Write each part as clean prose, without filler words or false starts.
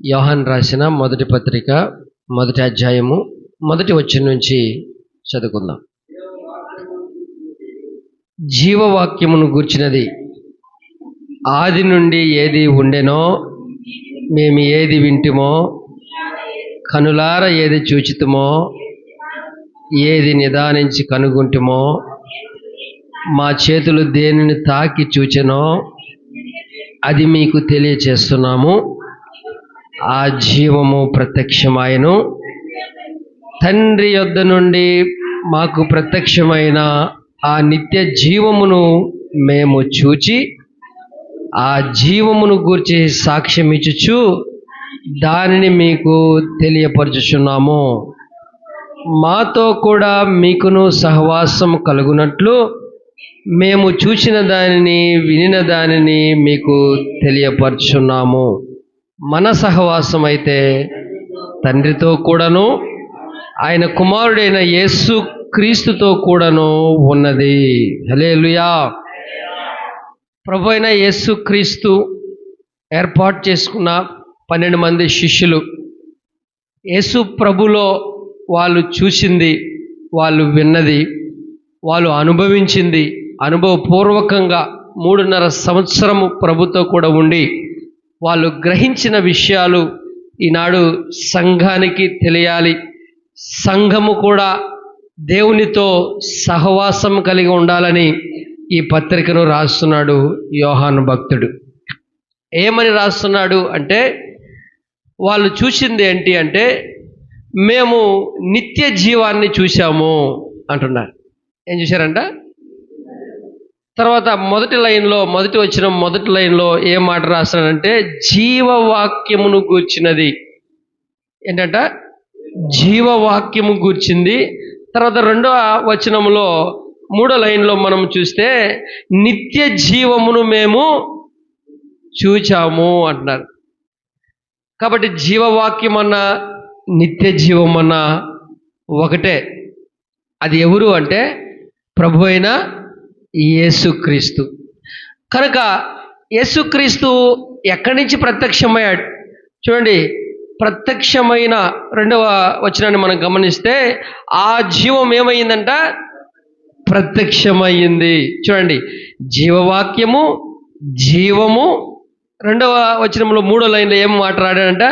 యోహాను రాసిన మొదటి పత్రిక మొదటి అధ్యాయము మొదటి వచనం నుంచి చదువుకుందాం. జీవవాక్యమును గూర్చినది ఆది నుండి ఏది ఉండెనో, మేము ఏది వింటిమో, కనులార ఏది చూచితుమో, ఏది నిదానించి కనుగొంటిమో, మా చేతులు దేనిని తాకి చూచెనో అది మీకు తెలియచేస్తున్నాము. ఆ జీవము ప్రత్యక్షమాయను, తండ్రి యొద్ద నుండి మాకు ప్రత్యక్షమైన ఆ నిత్య జీవమును మేము చూచి ఆ జీవమును గూర్చి సాక్ష్యమిచ్చుచు దానిని మీకు తెలియపరచుచున్నాము. మాతో కూడా మీకును సహవాసం కలుగునట్లు మేము చూసిన దానిని వినిన దానిని మీకు తెలియపరచున్నాము. మన సహవాసం అయితే తండ్రితో కూడాను ఆయన కుమారుడైన యేసు క్రీస్తుతో కూడాను ఉన్నది. హల్లెలూయా. ప్రభు అయిన యేసు క్రీస్తు ఏర్పాటు చేసుకున్న 12 మంది శిష్యులు యేసు ప్రభులో వాళ్ళు చూసింది, వాళ్ళు విన్నది, వాళ్ళు అనుభవించింది, అనుభవపూర్వకంగా 3.5 సంవత్సరము ప్రభుతో కూడా ఉండి వాళ్ళు గ్రహించిన విషయాలు ఈనాడు సంఘానికి తెలియాలి. సంఘము కూడా దేవునితో సహవాసం కలిగి ఉండాలని ఈ పత్రికను రాస్తున్నాడు యోహాను భక్తుడు. ఏమని రాస్తున్నాడు అంటే, వాళ్ళు చూసింది ఏంటి అంటే, మేము నిత్య జీవాన్ని చూశాము అంటున్నారు. ఏం చూశారంట? తర్వాత మొదటి లైన్లో ఏం మాట రాస్తున్నాడంటే, జీవవాక్యమును గూర్చినది. ఏంటంట? జీవవాక్యము గూర్చింది. తర్వాత 2వ వచనంలో 3వ లైన్లో మనం చూస్తే నిత్య జీవమును మేము చూచాము అంటున్నారు. కాబట్టి జీవవాక్యం అన్నా నిత్య జీవం అన్నా ఒకటే. అది ఎవరు అంటే ప్రభు అయిన యేసుక్రీస్తు. కనుక యేసుక్రీస్తు ఎక్కడి నుంచి ప్రత్యక్షమయ్యాడు చూడండి. ప్రత్యక్షమైన 2వ వచనాన్ని మనం గమనిస్తే ఆ జీవం ఏమైందంట? ప్రత్యక్షమయ్యింది. చూడండి, జీవవాక్యము, జీవము. 2వ వచనంలో 3వ లైన్లో ఏం మాట్లాడాడంట?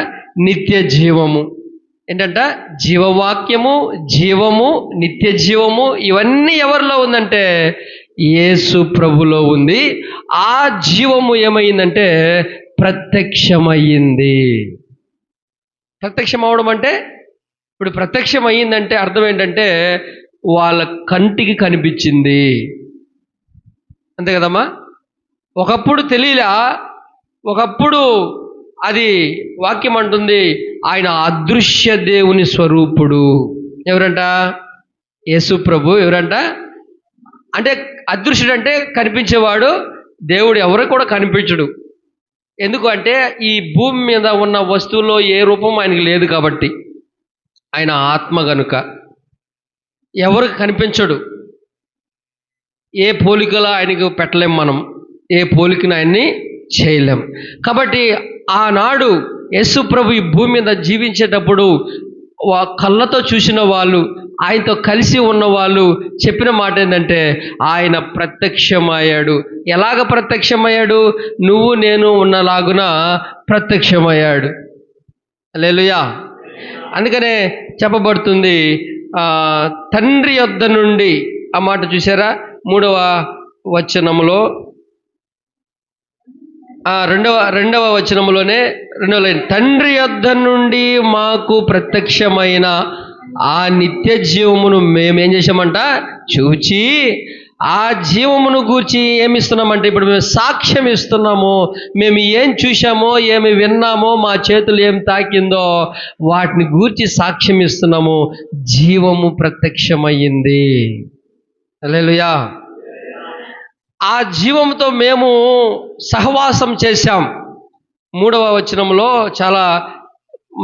నిత్య జీవము. ఏంటంట? జీవవాక్యము, జీవము, నిత్య జీవము. ఇవన్నీ ఎవరిలో ఉందంటే యేసు ప్రభులో ఉంది. ఆ జీవము ఏమైందంటే ప్రత్యక్షమయ్యింది. ప్రత్యక్షం అవడం అంటే, ఇప్పుడు ప్రత్యక్షం అయ్యిందంటే అర్థం ఏంటంటే వాళ్ళ కంటికి కనిపించింది. అంతే కదమ్మా? ఒకప్పుడు తెలియలా, ఒకప్పుడు అది వాక్యం అంటుంది ఆయన అదృశ్య దేవుని స్వరూపుడు. ఎవరంట? యేసు ప్రభు. ఎవరంట అంటే అదృశ్యుడు అంటే కనిపించేవాడు. దేవుడు ఎవరికి కూడా కనిపించడు. ఎందుకు అంటే ఈ భూమి మీద ఉన్న వస్తువుల్లో ఏ రూపం ఆయనకి లేదు కాబట్టి. ఆయన ఆత్మ గనుక ఎవరికి కనిపించడు. ఏ పోలికలా ఆయనకు పెట్టలేం, మనం ఏ పోలికను ఆయన్ని చేయలేం. కాబట్టి ఆనాడు యేసు ప్రభు ఈ భూమి మీద జీవించేటప్పుడు కళ్ళతో చూసిన వాళ్ళు, ఆయనతో కలిసి ఉన్న వాళ్ళు చెప్పిన మాట ఏంటంటే ఆయన ప్రత్యక్షమయ్యాడు. ఎలాగ ప్రత్యక్షమయ్యాడు? నువ్వు నేను ఉన్నలాగున ప్రత్యక్షమయ్యాడు. హల్లెలూయా. అందుకనే చెప్పబడుతుంది తండ్రి యొద్ద నుండి. ఆ మాట చూసారా? 3వ వచనంలో, 2వ వచనంలోనే 2వ లైన్, తండ్రి యొద్ద నుండి మాకు ప్రత్యక్షమైన ఆ నిత్య జీవమును మేమేం చేసామంట? చూచి ఆ జీవమును గూర్చి ఏమిస్తున్నామంటే ఇప్పుడు మేము సాక్ష్యం ఇస్తున్నాము. మేము ఏం చూసామో, ఏమి విన్నామో, మా చేతులు ఏం తాకిందో వాటిని గూర్చి సాక్ష్యం ఇస్తున్నాము. జీవము ప్రత్యక్షమయ్యింది. హల్లెలూయా. ఆ జీవంతో మేము సహవాసం చేశాం. 3వ వచనంలో చాలా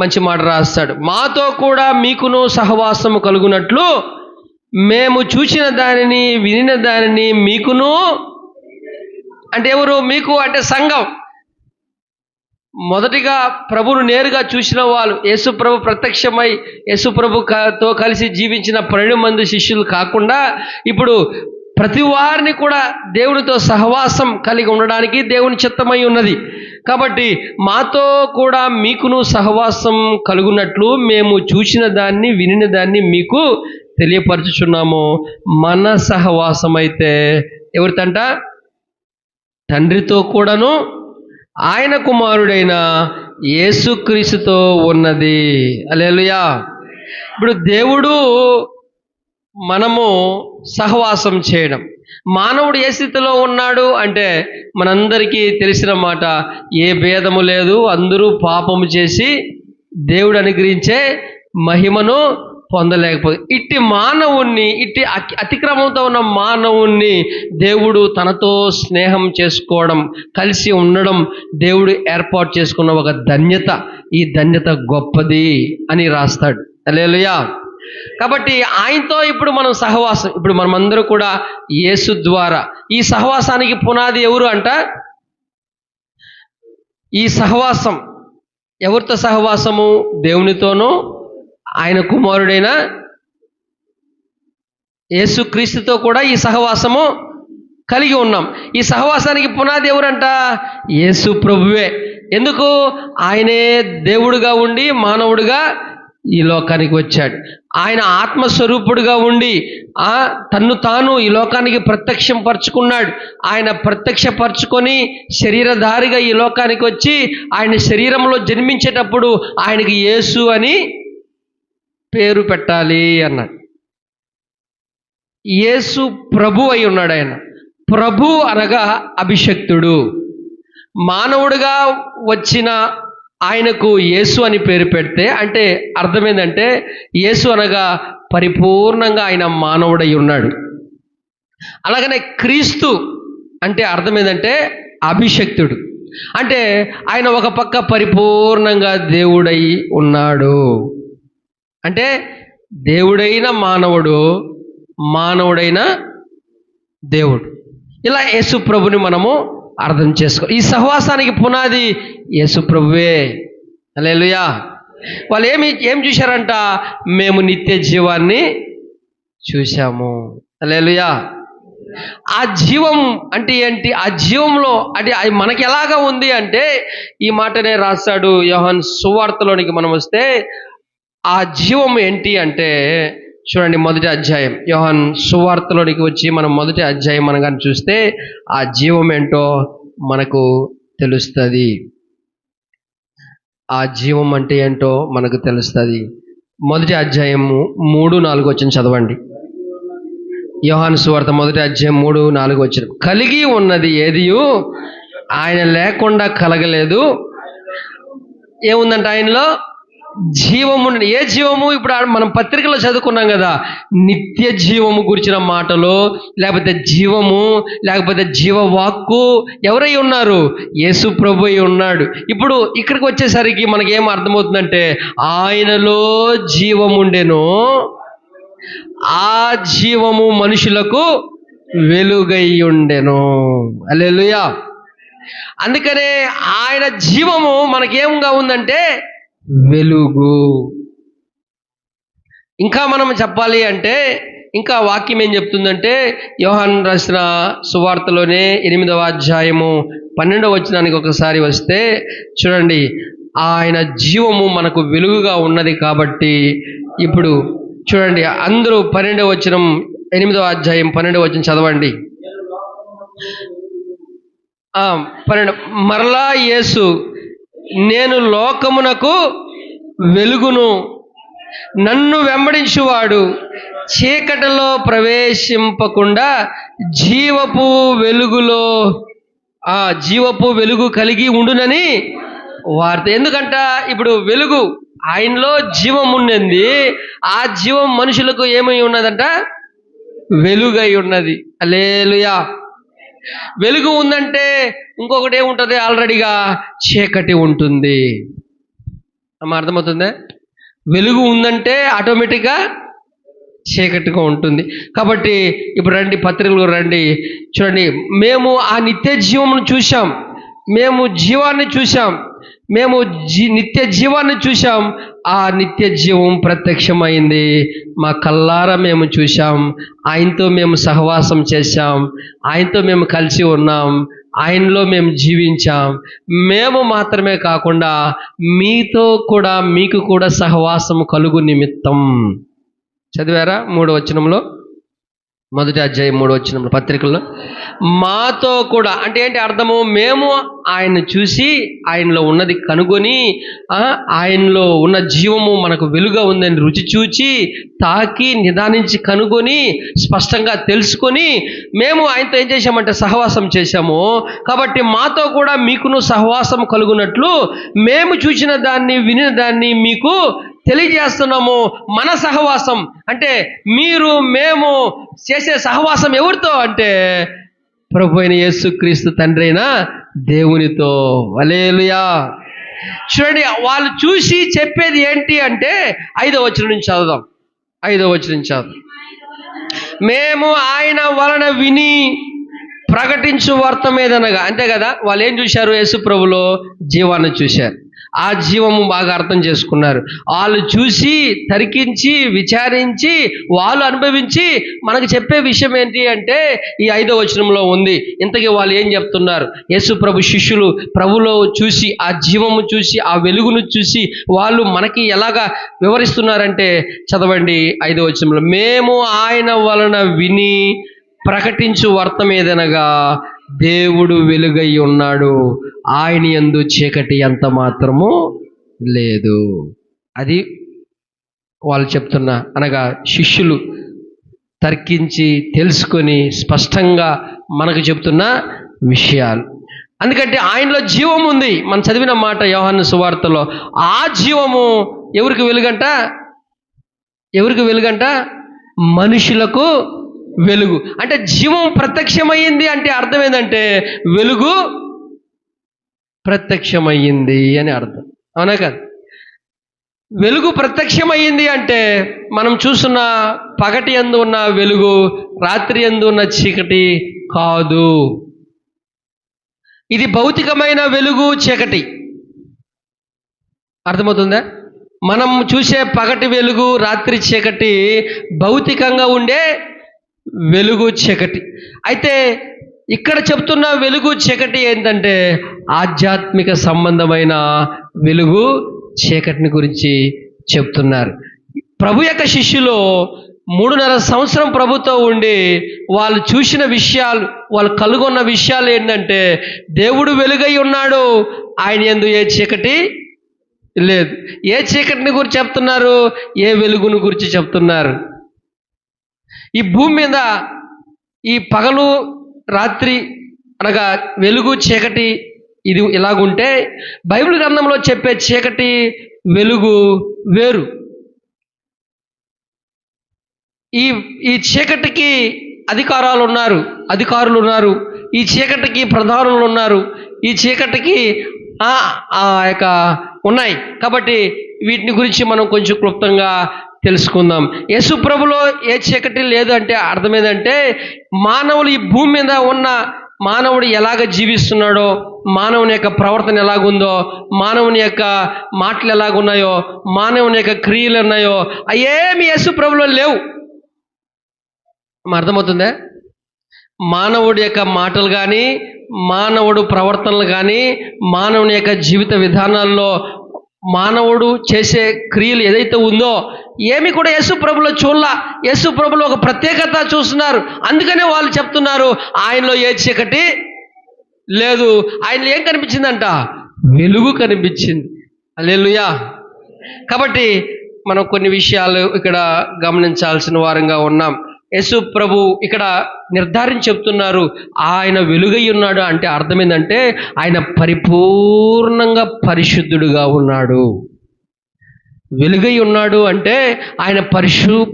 మంచి మాట రాస్తాడు. మాతో కూడా మీకును సహవాసము కలుగునట్లు మేము చూసిన దానిని వినిన దానిని మీకును. అంటే ఎవరు? మీకు అంటే సంఘం. మొదటిగా ప్రభును నేరుగా చూసిన వాళ్ళు, యేసుప్రభు ప్రత్యక్షమై యేసుప్రభుతో కలిసి జీవించిన 12 మంది శిష్యులు కాకుండా ఇప్పుడు ప్రతి వారిని కూడా దేవునితో సహవాసం కలిగి ఉండడానికి దేవుని చిత్తమై ఉన్నది. కాబట్టి మాతో కూడా మీకును సహవాసం కలుగునట్లు మేము చూసిన దాన్ని వినిన దాన్ని మీకు తెలియపరచుచున్నాము. మన సహవాసం అయితే ఎవరితంట? తండ్రితో కూడాను ఆయన కుమారుడైన యేసుక్రీస్తుతో ఉన్నది. హల్లెలూయా. ఇప్పుడు దేవుడు మనము సహవాసం చేయడం, మానవుడు ఏ స్థితిలో ఉన్నాడు అంటే మనందరికీ తెలిసిన మాట, ఏ భేదము లేదు, అందరూ పాపము చేసి దేవుడు అనుగ్రహించే మహిమను పొందలేకపోతే ఇట్టి మానవుణ్ణి, ఇట్టి అతిక్రమంతో ఉన్న మానవుణ్ణి దేవుడు తనతో స్నేహం చేసుకోవడం, కలిసి ఉండడం దేవుడు ఏర్పాటు చేసుకున్న ఒక ధన్యత. ఈ ధన్యత గొప్పది అని రాస్తాడు. హల్లెలూయా. కాబట్టి ఆయనతో ఇప్పుడు మనం సహవాసం, ఇప్పుడు మనమందరూ కూడా యేసు ద్వారా, ఈ సహవాసానికి పునాది ఎవరు అంట? ఈ సహవాసం ఎవరితో సహవాసము? దేవునితోనూ ఆయన కుమారుడైన యేసుక్రీస్తుతో కూడా ఈ సహవాసము కలిగి ఉన్నాం. ఈ సహవాసానికి పునాది ఎవరంట? యేసు ప్రభువే. ఎందుకు? ఆయనే దేవుడుగా ఉండి మానవుడిగా ఈ లోకానికి వచ్చాడు. ఆయన ఆత్మస్వరూపుడుగా ఉండి తన్ను తాను ఈ లోకానికి ప్రత్యక్షం పరుచుకున్నాడు. ఆయన ప్రత్యక్షపరుచుకొని శరీరధారిగా ఈ లోకానికి వచ్చి ఆయన శరీరంలో జన్మించేటప్పుడు ఆయనకి యేసు అని పేరు పెట్టాలి అన్నాడు. యేసు ప్రభు అయి ఉన్నాడు. ఆయన ప్రభు అనగా అభిషక్తుడు. మానవుడిగా వచ్చిన ఆయనకు యేసు అని పేరు పెడితే అంటే అర్థం ఏంటంటే, యేసు అనగా పరిపూర్ణంగా ఆయన మానవుడై ఉన్నాడు. అలాగనే క్రీస్తు అంటే అర్థం ఏంటంటే అభిషక్తుడు. అంటే ఆయన ఒక పక్క పరిపూర్ణంగా దేవుడై ఉన్నాడు. అంటే దేవుడైన మానవుడు, మానవుడైన దేవుడు. ఇలా యేసు ప్రభుని మనము అర్థం చేసుకో. ఈ సహవాసానికి పునాది యేసు ప్రభువే. హల్లెలూయా. వాళ్ళు ఏం చూశారంట? మేము నిత్య జీవాన్ని చూశాము. హల్లెలూయా. ఆ జీవం అంటే ఏంటి? ఆ జీవంలో అంటే అది మనకి ఎలాగా ఉంది అంటే ఈ మాటనే రాస్తాడు యోహాను సువార్తలోనికి మనం వస్తే. ఆ జీవం ఏంటి అంటే చూడండి, మొదటి అధ్యాయం యోహాను సువార్తలోనికి వచ్చి మనం మొదటి అధ్యాయం మనం కానీ చూస్తే ఆ జీవం ఏంటో మనకు తెలుస్తుంది. ఆ జీవం అంటే ఏంటో మనకు తెలుస్తుంది. మొదటి అధ్యాయము 3-4 వచ్చిన చదవండి. యోహాను సువార్త మొదటి అధ్యాయం 3-4 వచ్చిన. కలిగి ఉన్నది ఏదియు ఆయన లేకుండా కలగలేదు. ఏముందంట ఆయనలో? జీవము. ఏ జీవము? ఇప్పుడు మనం పత్రికలో చదువుకున్నాం కదా, నిత్య జీవము గురించిన మాటలు, లేకపోతే జీవము, లేకపోతే జీవవాక్కు ఎవరై ఉన్నారు? యేసు ప్రభు అయి ఉన్నాడు. ఇప్పుడు ఇక్కడికి వచ్చేసరికి మనకి ఏం అర్థమవుతుందంటే ఆయనలో జీవముండెను, ఆ జీవము మనుషులకు వెలుగై ఉండెను. హల్లెలూయా. అందుకనే ఆయన జీవము మనకేంగా ఉందంటే వెలుగు. ఇంకా మనం చెప్పాలి అంటే ఇంకా వాక్యం ఏం చెప్తుందంటే యోహాను రాసిన సువార్తలోనే 8వ అధ్యాయము 12వ వచనానికి ఒకసారి వస్తే చూడండి, ఆయన జీవము మనకు వెలుగుగా ఉన్నది. కాబట్టి ఇప్పుడు చూడండి, అందరూ 12వ వచనం, 8వ అధ్యాయం 12వ వచనం చదవండి. 12. మరలా యేసు, నేను లోకమునకు వెలుగును, నన్ను వెంబడించువాడు చీకటిలో ప్రవేశింపకుండా జీవపు వెలుగు కలిగి ఉండునని వార్త. ఎందుకంట ఇప్పుడు వెలుగు ఆయనలో జీవం ఉన్నది. ఆ జీవం మనుషులకు ఏమై ఉన్నదంట? వెలుగై ఉన్నది. హల్లెలూయా. వెలుగు ఉందంటే ఇంకొకటి ఏముంటుంది? ఆల్రెడీగా చీకటి ఉంటుంది. అర్థమవుతుందా? వెలుగు ఉందంటే ఆటోమేటిక్గా చీకటిగా ఉంటుంది. కాబట్టి ఇప్పుడు రండి, పత్రికలు రండి, చూడండి. మేము ఆ నిత్య జీవమును చూసాం, మేము జీవాన్ని చూసాం, మేము నిత్య జీవాన్ని చూసాం, ఆ నిత్య జీవం ప్రత్యక్షమైంది, మా కళ్ళారా మేము చూసాం, ఆయనతో మేము సహవాసం చేశాం, ఆయనతో మేము కలిసి ఉన్నాం, ఆయనలో మేము జీవించాం. మేము మాత్రమే కాకుండా మీతో కూడా మీకు కూడా సహవాసం కలుగు నిమిత్తం. చదివారా 3వ వచనంలో, మొదటి అధ్యాయం 3వ వచనంలో పత్రికల్లో, మాతో కూడా అంటే ఏంటి అర్థము? మేము ఆయన చూసి ఆయనలో ఉన్నది కనుగొని, ఆయనలో ఉన్న జీవము మనకు వెలుగా ఉందని రుచి చూచి తాకి నిదానించి కనుగొని స్పష్టంగా తెలుసుకొని మేము ఆయనతో ఏం చేశామంటే సహవాసం చేశాము. కాబట్టి మాతో కూడా మీకును సహవాసం కలుగునట్లు మేము చూసిన దాన్ని వినిన దాన్ని మీకు తెలియజేస్తున్నాము. మన సహవాసం అంటే మీరు మేము చేసే సహవాసం ఎవరితో అంటే ప్రభు అయిన యేసుక్రీస్తు తండ్రి అయిన దేవునితో. హల్లెలూయా. చూడండి, వాళ్ళు చూసి చెప్పేది ఏంటి అంటే 5వ వచనం నుంచి చదువుదాం. 5వ వచనం నుంచి చదువుదాం. మేము ఆయన వలన విని ప్రకటించు వర్తమేదనగా. అంతే కదా, వాళ్ళు ఏం చూశారు? యేసు ప్రభులో జీవాన్ని చూశారు, ఆ జీవము బాగా అర్థం చేసుకున్నారు. వాళ్ళు చూసి తరికించి విచారించి వాళ్ళు అనుభవించి మనకు చెప్పే విషయం ఏంటి అంటే ఈ 5వ వచనంలో ఉంది. ఇంతకీ వాళ్ళు ఏం చెప్తున్నారు? యేసు ప్రభు శిష్యులు ప్రభులో చూసి ఆ జీవము చూసి ఆ వెలుగును చూసి వాళ్ళు మనకి ఎలాగా వివరిస్తున్నారంటే చదవండి 5వ వచనంలో. మేము ఆయన వలన విని ప్రకటించు వర్తమేదనగా దేవుడు వెలుగై ఉన్నాడు, ఆయన యందు చీకటి ఎంత మాత్రము లేదు. అది వాళ్ళు చెప్తున్న, అనగా శిష్యులు తర్కించి తెలుసుకొని స్పష్టంగా మనకు చెప్తున్న విషయాలు. ఎందుకంటే ఆయనలో జీవం ఉంది. మనం చదివిన మాట యోహాను సువార్తలో, ఆ జీవము ఎవరికి వెలుగంట? ఎవరికి వెలుగంట? మనుషులకు వెలుగు. అంటే జీవం ప్రత్యక్షమయ్యింది అంటే అర్థం ఏంటంటే వెలుగు ప్రత్యక్షమయ్యింది అని అర్థం. అవునా కాదు? వెలుగు ప్రత్యక్షమయ్యింది అంటే మనం చూస్తున్న పగటి యందు ఉన్న వెలుగు రాత్రి యందు ఉన్న చీకటి కాదు. ఇది భౌతికమైన వెలుగు చీకటి. అర్థమవుతుందా? మనం చూసే పగటి వెలుగు రాత్రి చీకటి భౌతికంగా ఉండే వెలుగు చీకటి. అయితే ఇక్కడ చెప్తున్న వెలుగు చీకటి ఏంటంటే ఆధ్యాత్మిక సంబంధమైన వెలుగు చీకటిని గురించి చెప్తున్నారు. ప్రభు యొక్క శిష్యులు 3.5 సంవత్సరం ప్రభుతో ఉండి వాళ్ళు చూసిన విషయాలు, వాళ్ళు కలుగొన్న విషయాలు ఏంటంటే దేవుడు వెలుగై ఉన్నాడు, ఆయన యందు ఏ చీకటి లేదు. ఏ చీకటిని గురించి చెప్తున్నారు? ఏ వెలుగును గురించి చెప్తున్నారు? ఈ భూమి మీద ఈ పగలు రాత్రి అనగా వెలుగు చీకటి ఇది ఇలాగుంటే బైబిల్ గ్రంథంలో చెప్పే చీకటి వెలుగు వేరు. ఈ చీకటికి అధికారులు ఉన్నారు, ఈ చీకటికి ప్రధానులు ఉన్నారు, ఈ చీకటికి ఉన్నాయి. కాబట్టి వీటిని గురించి మనం కొంచెం క్లుప్తంగా తెలుసుకుందాం. యేసు ప్రభులో ఏ చీకటి లేదు అంటే అర్థం ఏంటంటే మానవులు ఈ భూమి మీద ఉన్న మానవుడు ఎలాగ జీవిస్తున్నాడో, మానవుని యొక్క ప్రవర్తన ఎలాగుందో, మానవుని యొక్క మాటలు ఎలాగున్నాయో, మానవుని యొక్క క్రియలు ఉన్నాయో అవేమి యేసు ప్రభులో లేవు. అర్థమవుతుందా? మానవుడి యొక్క మాటలు కానీ, మానవుడు ప్రవర్తనలు కానీ, మానవుని యొక్క జీవిత విధానాల్లో మానవుడు చేసే క్రియలు ఏదైతే ఉందో ఏమి కూడా యేసు ప్రభులో చూడలా. యేసు ప్రభులో ఒక ప్రత్యేకత చూస్తున్నారు. అందుకనే వాళ్ళు చెప్తున్నారు ఆయనలో ఏ చీకటి లేదు. ఆయనలో ఏం కనిపించిందంట? వెలుగు కనిపించింది. హల్లెలూయా. కాబట్టి మనం కొన్ని విషయాలు ఇక్కడ గమనించాల్సిన వారంగా ఉన్నాం. యేసు ప్రభు ఇక్కడ నిర్ధారించి చెప్తున్నారు ఆయన వెలుగై ఉన్నాడు అంటే అర్థం ఏంటంటే ఆయన పరిపూర్ణంగా పరిశుద్ధుడుగా ఉన్నాడు. వెలుగై ఉన్నాడు అంటే ఆయన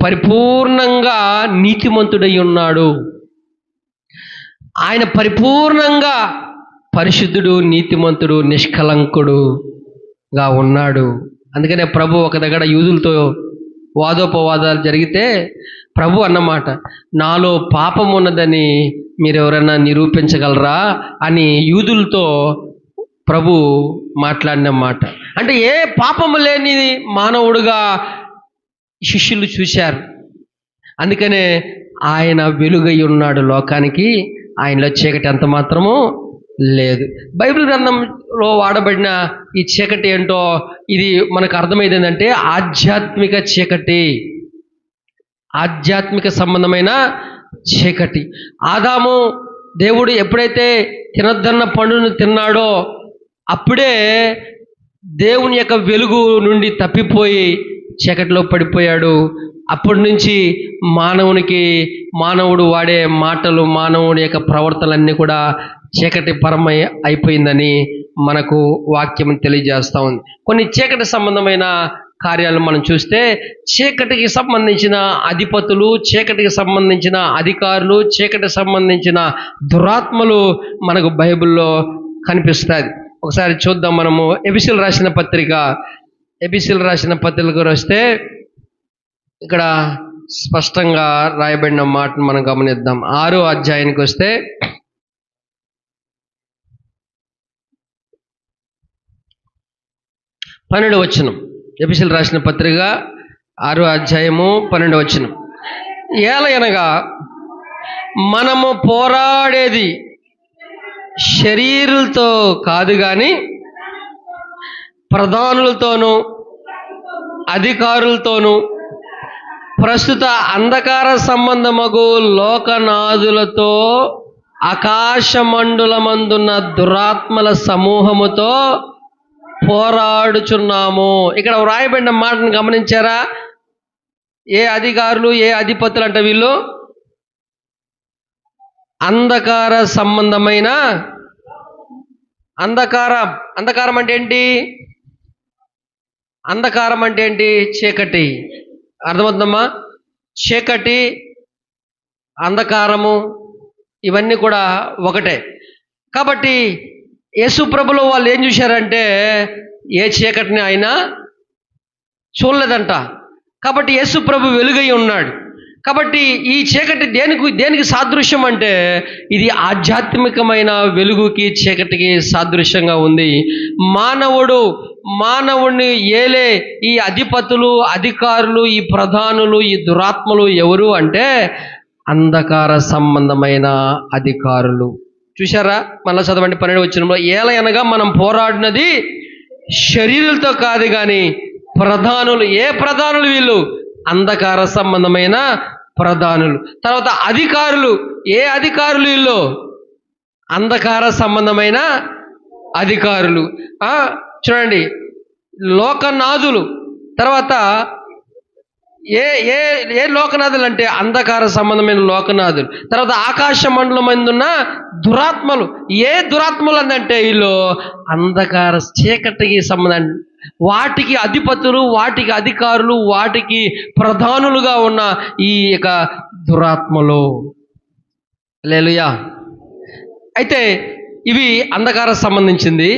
పరిపూర్ణంగా నీతిమంతుడై ఉన్నాడు. ఆయన పరిపూర్ణంగా పరిశుద్ధుడు, నీతిమంతుడు, నిష్కలంకుడుగా ఉన్నాడు. అందుకనే ప్రభు ఒక దగ్గర యూదులతో వాదోపవాదాలు జరిగితే ప్రభు అన్నమాట, నాలో పాపం ఉన్నదని మీరు ఎవరైనా నిరూపించగలరా అని యూదులతో ప్రభు మాట్లాడిన మాట. అంటే ఏ పాపము లేని మానవుడుగా శిష్యులు చూశారు. అందుకనే ఆయన వెలుగై ఉన్నాడు లోకానికి, ఆయనలో చీకటి ఎంత మాత్రము లేదు. బైబిల్ గ్రంథంలో వాడబడిన ఈ చీకటి ఏంటో ఇది మనకు అర్థమైంది ఏంటంటే ఆధ్యాత్మిక చీకటి, ఆధ్యాత్మిక సంబంధమైన చీకటి. ఆదాము దేవుడు ఎప్పుడైతే తినొద్దన్న పండును తిన్నాడో అప్పుడే దేవుని యొక్క వెలుగు నుండి తప్పిపోయి చీకటిలో పడిపోయాడు. అప్పటి నుంచి మానవుడు వాడే మాటలు, మానవుడి యొక్క ప్రవర్తనలన్నీ కూడా చీకటి పరమై అయిపోయిందని మనకు వాక్యం తెలియజేస్తూ ఉంది. కొన్ని చీకటి సంబంధమైన కార్యాలు మనం చూస్తే చీకటికి సంబంధించిన అధిపతులు, చీకటికి సంబంధించిన అధికారులు, చీకటికి సంబంధించిన దురాత్మలు మనకు బైబిల్లో కనిపిస్తుంది. ఒకసారి చూద్దాం. మనము ఎఫెసీయులకు రాసిన పత్రికకు వస్తే ఇక్కడ స్పష్టంగా రాయబడిన మాటను మనం గమనిద్దాం. 6వ అధ్యాయానికి వస్తే 12వ వచనం. ఎఫెసీయులకు రాసిన పత్రిక 6వ అధ్యాయము 12వ వచనం. ఏలయనగా మనము పోరాడేది శరీరులతో కాదు గాని ప్రధానులతోనూ అధికారులతోనూ ప్రస్తుత అంధకార సంబంధమగు లోకనాథులతో ఆకాశమండులమందున్న దురాత్మల సమూహముతో పోరాడుచున్నాము. ఇక్కడ వ్రాయబడిన మాటను గమనించారా? ఏ అధికారులు, ఏ అధిపతులు అంటే వీళ్ళు అంధకార సంబంధమైన అంధకారం అంటే ఏంటి? అంధకారం అంటే ఏంటి? చీకటి. అర్థమవుతుందమ్మా? చీకటి, అంధకారము ఇవన్నీ కూడా ఒకటే. కాబట్టి యేసు ప్రభులో వాళ్ళు ఏం చూశారంటే ఏ చీకటిని ఆయన చూడలేదంట. కాబట్టి యేసు ప్రభు వెలుగై ఉన్నాడు. కాబట్టి ఈ చీకటి దేనికి సాదృశ్యం అంటే ఇది ఆధ్యాత్మికమైన వెలుగుకి చీకటికి సాదృశ్యంగా ఉంది. మానవుడిని ఏలే ఈ అధిపతులు, అధికారులు, ఈ ప్రధానులు, ఈ దురాత్మలు ఎవరు అంటే అంధకార సంబంధమైన అధికారులు. చూశారా? మళ్ళా చదవండి 12వ వచనంలో. ఏలయనగా మనం పోరాడినది శరీరులతో కాదు కానీ ప్రధానులు. ఏ ప్రధానులు? వీళ్ళు అంధకార సంబంధమైన ప్రధానులు. తర్వాత అధికారులు. ఏ అధికారులు? వీళ్ళు అంధకార సంబంధమైన అధికారులు. చూడండి, లోకనాథులు. తర్వాత ఏ లోకనాథులు అంటే అంధకార సంబంధమైన లోకనాథులు. తర్వాత ఆకాశ మండలం మందున్న దురాత్మలు. ఏ దురాత్మలు అంటే వీళ్ళు అంధకార చీకటికి సంబంధం, వాటికి అధిపతులు, వాటికి అధికారులు, వాటికి ప్రధానులుగా ఉన్న ఈ యొక్క దురాత్మలు. హల్లెలూయా. అయితే ఇవి అంధకార సంబంధించింది.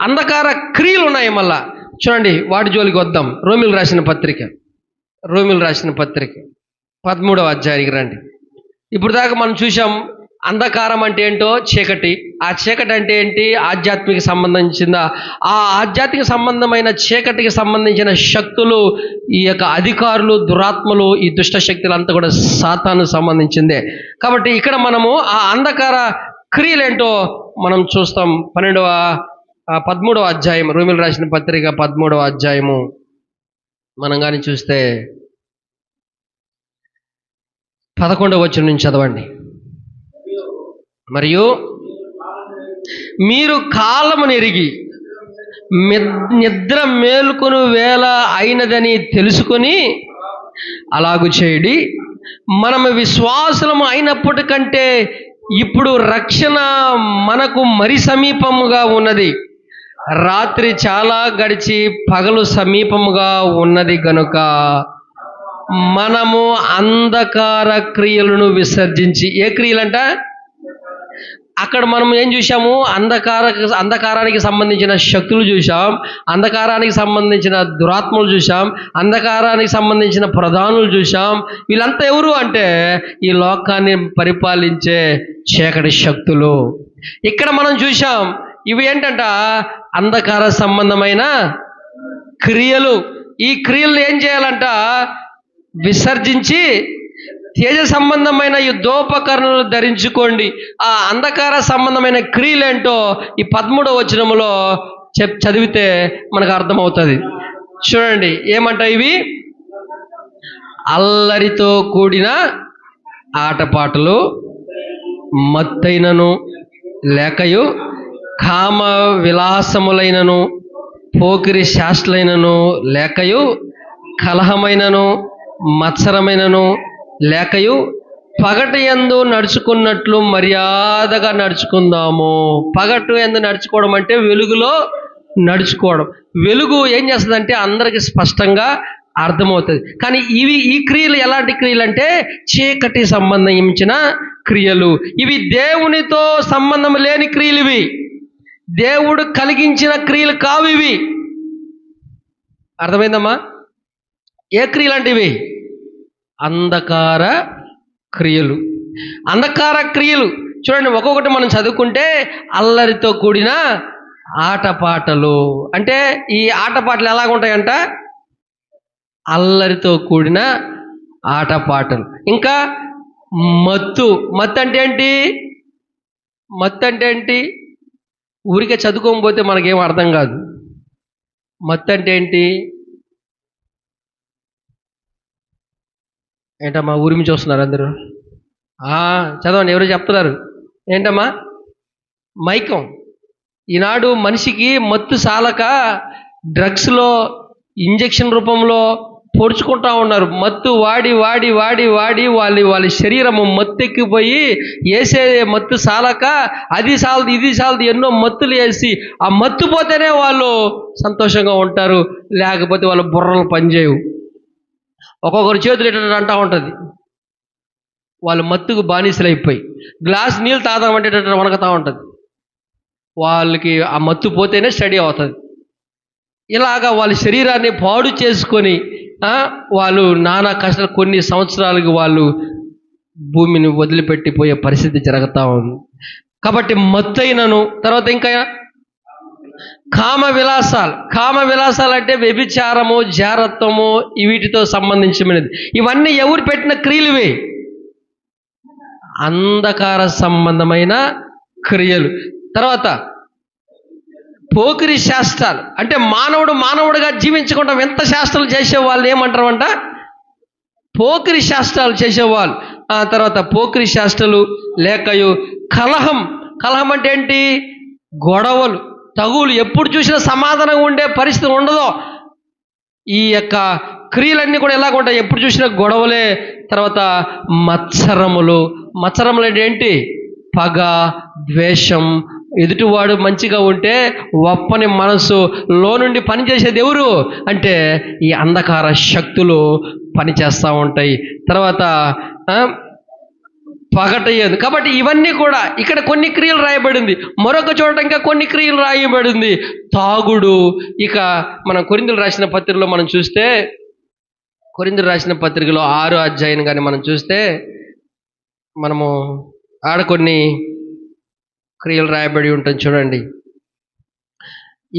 అంధకార క్రియలు ఉన్నాయి. మళ్ళా చూడండి, వాటి జోలికి వద్దాం. రోమిలకు రాసిన పత్రిక 13వ అధ్యాయానికి రండి. ఇప్పుడు దాకా మనం చూసాం అంధకారం అంటే ఏంటో, చీకటి. ఆ చీకటి అంటే ఏంటి? ఆధ్యాత్మిక సంబంధించిందా? ఆ ఆధ్యాత్మిక సంబంధమైన చీకటికి సంబంధించిన శక్తులు, ఈ యొక్క అధికారులు, దురాత్మలు, ఈ దుష్ట శక్తులు అంతా కూడా సాతాను సంబంధించిందే. కాబట్టి ఇక్కడ మనము ఆ అంధకార క్రియలేంటో మనం చూస్తాం. 13వ అధ్యాయం, రోమిలకు రాసిన పత్రిక 13వ అధ్యాయము మనం కానీ చూస్తే 11వ వచనం నుంచి చదవండి. మరియు మీరు కాలమును ఎరిగి నిద్ర మేలుకొను వేళ అయినదని తెలుసుకొని అలాగు చేయడి. మనము విశ్వాసులము అయినప్పటికంటే ఇప్పుడు రక్షణ మనకు మరి సమీపముగా ఉన్నది. రాత్రి చాలా గడిచి పగలు సమీపముగా ఉన్నది గనుక మనము అంధకార క్రియలను విసర్జించి. ఏ క్రియలంట? అక్కడ మనం ఏం చూసాము? అంధకారానికి సంబంధించిన శక్తులు చూసాం, అంధకారానికి సంబంధించిన దురాత్మలు చూసాం, అంధకారానికి సంబంధించిన ప్రధానులు చూసాం. వీళ్ళంతా ఎవరు అంటే ఈ లోకాన్ని పరిపాలించే చీకటి శక్తులు. ఇక్కడ మనం చూసాం ఇవి ఏంటంట? అంధకార సంబంధమైన క్రియలు. ఈ క్రియలు ఏం చేయాలంట? విసర్జించి తేజ సంబంధమైన యుద్ధోపకరణలు ధరించుకోండి. ఆ అంధకార సంబంధమైన క్రియలేంటో ఈ 13వ వచనములో చదివితే మనకు అర్థమవుతుంది. చూడండి ఏమంట ఇవి? అల్లరితో కూడిన ఆటపాటలు, మత్తైనను లేకయు, కామ విలాసములైనను, పోకిరి శాస్త్రులైనను లేకయు, కలహమైనను మత్సరమైనను లేకయు, పగటి యందు నడుచుకున్నట్లు మర్యాదగా నడుచుకుందాము. పగటి యందు నడుచుకోవడం అంటే వెలుగులో నడుచుకోవడం. వెలుగు ఏం చేస్తుందంటే అందరికి స్పష్టంగా అర్థమవుతుంది. కానీ ఈ క్రియలు ఎలాంటి క్రియలు అంటే చీకటి సంబంధించిన క్రియలు. ఇవి దేవునితో సంబంధం లేని క్రియలు. ఇవి దేవుడు కలిగించిన క్రియలు కావు. ఇవి అర్థమైందమ్మా? ఏ క్రియలు అంటే ఇవి? అంధకార క్రియలు. అంధకార క్రియలు చూడండి, ఒక్కొక్కటి మనం చదువుకుంటే అల్లరితో కూడిన ఆటపాటలు అంటే ఈ ఆటపాటలు ఎలాగుంటాయంట? అల్లరితో కూడిన ఆటపాటలు. ఇంకా మత్తు. మత్తు అంటే ఏంటి? మత్తు అంటే ఏంటి? ఊరికే చదువుకోకపోతే మనకేం అర్థం కాదు. మత్తు అంటే ఏంటి? ఏంటమ్మా ఊరిమి చూస్తున్నారు అందరూ? చదవండి, ఎవరు చెప్తున్నారు? ఏంటమ్మా? మైకం. ఈనాడు మనిషికి మత్తు సాలక డ్రగ్స్లో ఇంజెక్షన్ రూపంలో పొడుచుకుంటా ఉన్నారు. మత్తు వాడి వాడి వాడి వాడి వాళ్ళ శరీరము మత్తెక్కిపోయి వేసే మత్తు సాలక అది సాలదు ఇది సాలదు ఎన్నో మత్తులు వేసి ఆ మత్తు పోతేనే వాళ్ళు సంతోషంగా ఉంటారు, లేకపోతే వాళ్ళ బుర్రలు పనిచేయవు. ఒక్కొక్కరు చేతులు ఎట్ట అంటూ ఉంటుంది. వాళ్ళు మత్తుకు బానిసలు అయిపోయి గ్లాస్ నీళ్ళు తాదామంటే వణకుతూ ఉంటుంది. వాళ్ళకి ఆ మత్తు పోతేనే స్టడీ అవుతుంది. ఇలాగా వాళ్ళ శరీరాన్ని పాడు చేసుకొని వాళ్ళు నానా కష్టాలు కొన్ని సంవత్సరాలకు వాళ్ళు భూమిని వదిలిపెట్టిపోయే పరిస్థితి జరుగుతూ ఉంది. కాబట్టి మత్తైనను, తర్వాత ఇంకా కామ విలాసాలు. కామ విలాసాలు అంటే వ్యభిచారము, జారత్వము, వీటితో సంబంధించినది. ఇవన్నీ ఎవరు పెట్టిన క్రియలువే? అంధకార సంబంధమైన క్రియలు. తర్వాత పోకిరి శాస్త్రాలు అంటే మానవుడుగా జీవించకుండా వింత శాస్త్రాలు చేసేవాళ్ళు ఏమంటారంట? పోకిరి శాస్త్రాలు చేసేవాళ్ళు. తర్వాత పోకిరి శాస్త్రాలు లేకయు, కలహం. కలహం అంటే ఏంటి? గొడవలు, తగులు. ఎప్పుడు చూసినా సమాధానంగా ఉండే పరిస్థితి ఉండదు. ఈ యొక్క క్రియలన్నీ కూడా ఎలాగుంటాయి? ఎప్పుడు చూసినా గొడవలే. తర్వాత మత్సరములు. మత్సరములు అంటే ఏంటి? పగ, ద్వేషం. ఎదుటివాడు మంచిగా ఉంటే ఒప్పని మనసు నుండి పనిచేసేది ఎవరు అంటే ఈ అంధకార శక్తులు పనిచేస్తూ ఉంటాయి. తర్వాత పగటయ్యేది. కాబట్టి ఇవన్నీ కూడా ఇక్కడ కొన్ని క్రియలు రాయబడింది, మరొక చోట ఇంకా కొన్ని క్రియలు రాయబడింది. తాగుడు. ఇక మనం కొరింథీయులకు రాసిన పత్రికలో మనం చూస్తే, కొరింథీయులకు రాసిన పత్రికలో 6వ అధ్యాయం కానీ మనం చూస్తే మనము ఆడ కొన్ని క్రియలు రాయబడి ఉంటుంది. చూడండి,